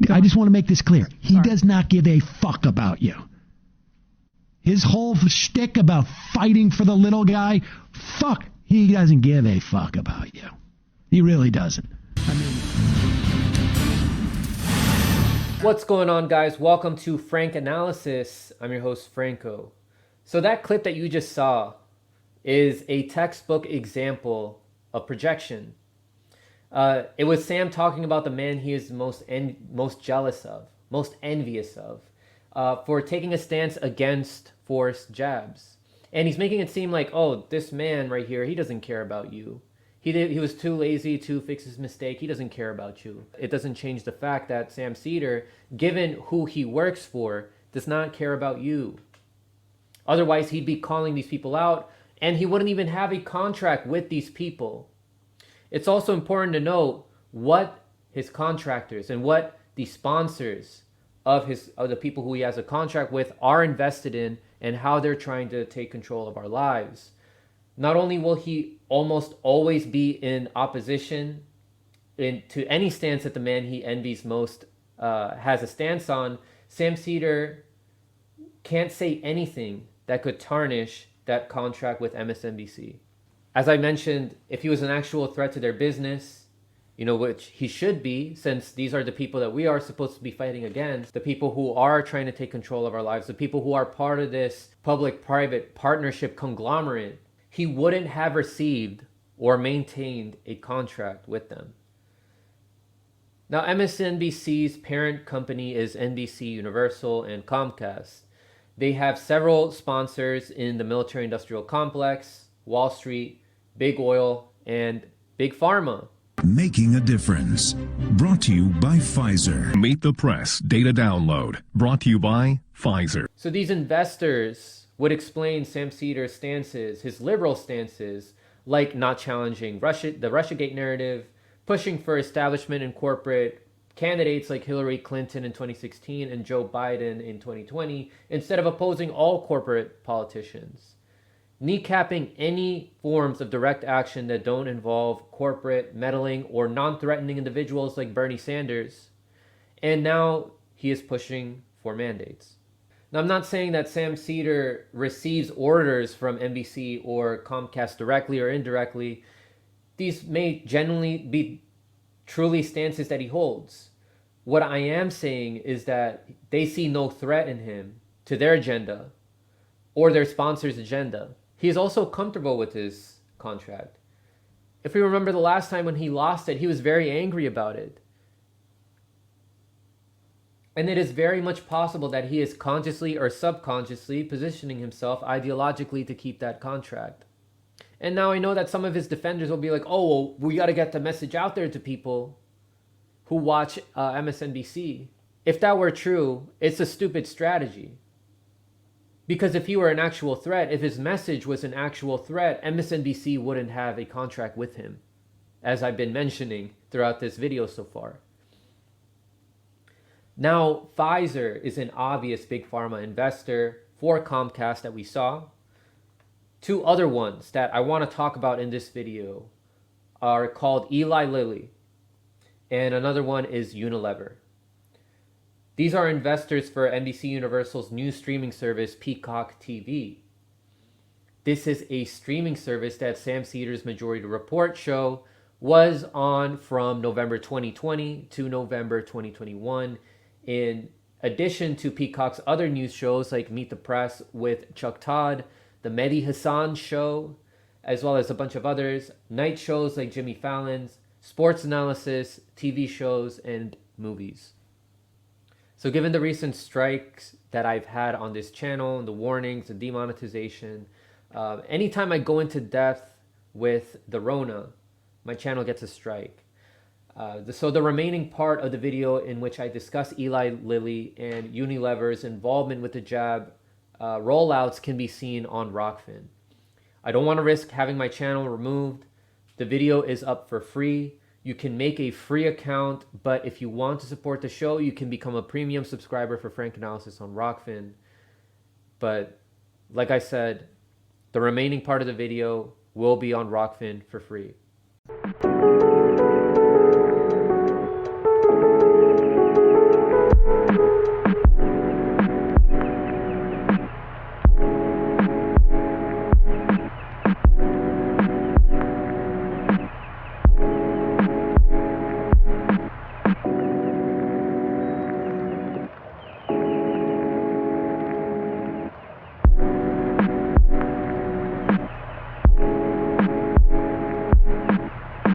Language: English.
I just want to make this clear. He does not give a fuck about you. His whole shtick about fighting for the little guy, fuck, he doesn't give a fuck about you. He really doesn't. I mean... What's going on, guys? Welcome to Frank Analysis. I'm your host, Franco. So that clip that you just saw is a textbook example of projection. It was Sam talking about the man he is most jealous of, most envious of, for taking a stance against forced jabs. And he's making it seem like, oh, this man right here, he doesn't care about you. He was too lazy to fix his mistake. He doesn't care about you. It doesn't change the fact that Sam Seder, given who he works for, does not care about you. Otherwise, he'd be calling these people out, and he wouldn't even have a contract with these people. It's also important to note what his contractors and what the sponsors of the people who he has a contract with are invested in and how they're trying to take control of our lives. Not only will he almost always be in opposition to any stance that the man he envies most has a stance on, Sam Seder can't say anything that could tarnish that contract with MSNBC. As I mentioned, if he was an actual threat to their business, which he should be, since these are the people that we are supposed to be fighting against, the people who are trying to take control of our lives, the people who are part of this public-private partnership conglomerate, he wouldn't have received or maintained a contract with them. Now, MSNBC's parent company is NBC Universal and Comcast. They have several sponsors in the military-industrial complex, Wall Street, Big Oil, and Big Pharma. Making a difference. Brought to you by Pfizer. Meet the Press Data Download. Brought to you by Pfizer. So these investors would explain Sam Seder's stances, his liberal stances, like not challenging the Russiagate narrative, pushing for establishment and corporate candidates like Hillary Clinton in 2016 and Joe Biden in 2020, instead of opposing all corporate politicians. Kneecapping any forms of direct action that don't involve corporate meddling or non-threatening individuals like Bernie Sanders. And now he is pushing for mandates. Now, I'm not saying that Sam Seder receives orders from NBC or Comcast directly or indirectly. These may genuinely be truly stances that he holds. What I am saying is that they see no threat in him to their agenda or their sponsor's agenda. He is also comfortable with his contract. If we remember the last time when he lost it, he was very angry about it. And it is very much possible that he is consciously or subconsciously positioning himself ideologically to keep that contract. And now I know that some of his defenders will be like, oh, well, we got to get the message out there to people who watch MSNBC. If that were true, it's a stupid strategy. Because if he were an actual threat, if his message was an actual threat, MSNBC wouldn't have a contract with him, as I've been mentioning throughout this video so far. Now, Pfizer is an obvious big pharma investor for Comcast that we saw. Two other ones that I want to talk about in this video are called Eli Lilly, and another one is Unilever. These are investors for NBC Universal's new streaming service, Peacock TV. This is a streaming service that Sam Seder's Majority Report show was on from November 2020 to November 2021, in addition to Peacock's other news shows like Meet the Press with Chuck Todd, The Mehdi Hassan Show, as well as a bunch of others, night shows like Jimmy Fallon's, sports analysis, TV shows, and movies. So given the recent strikes that I've had on this channel, the warnings, the demonetization, anytime I go into depth with the Rona, my channel gets a strike. So the remaining part of the video in which I discuss Eli Lilly and Unilever's involvement with the jab rollouts can be seen on Rockfin. I don't want to risk having my channel removed. The video is up for free. You can make a free account, but if you want to support the show, you can become a premium subscriber for Frank Analysis on Rockfin. But like I said, the remaining part of the video will be on Rockfin for free.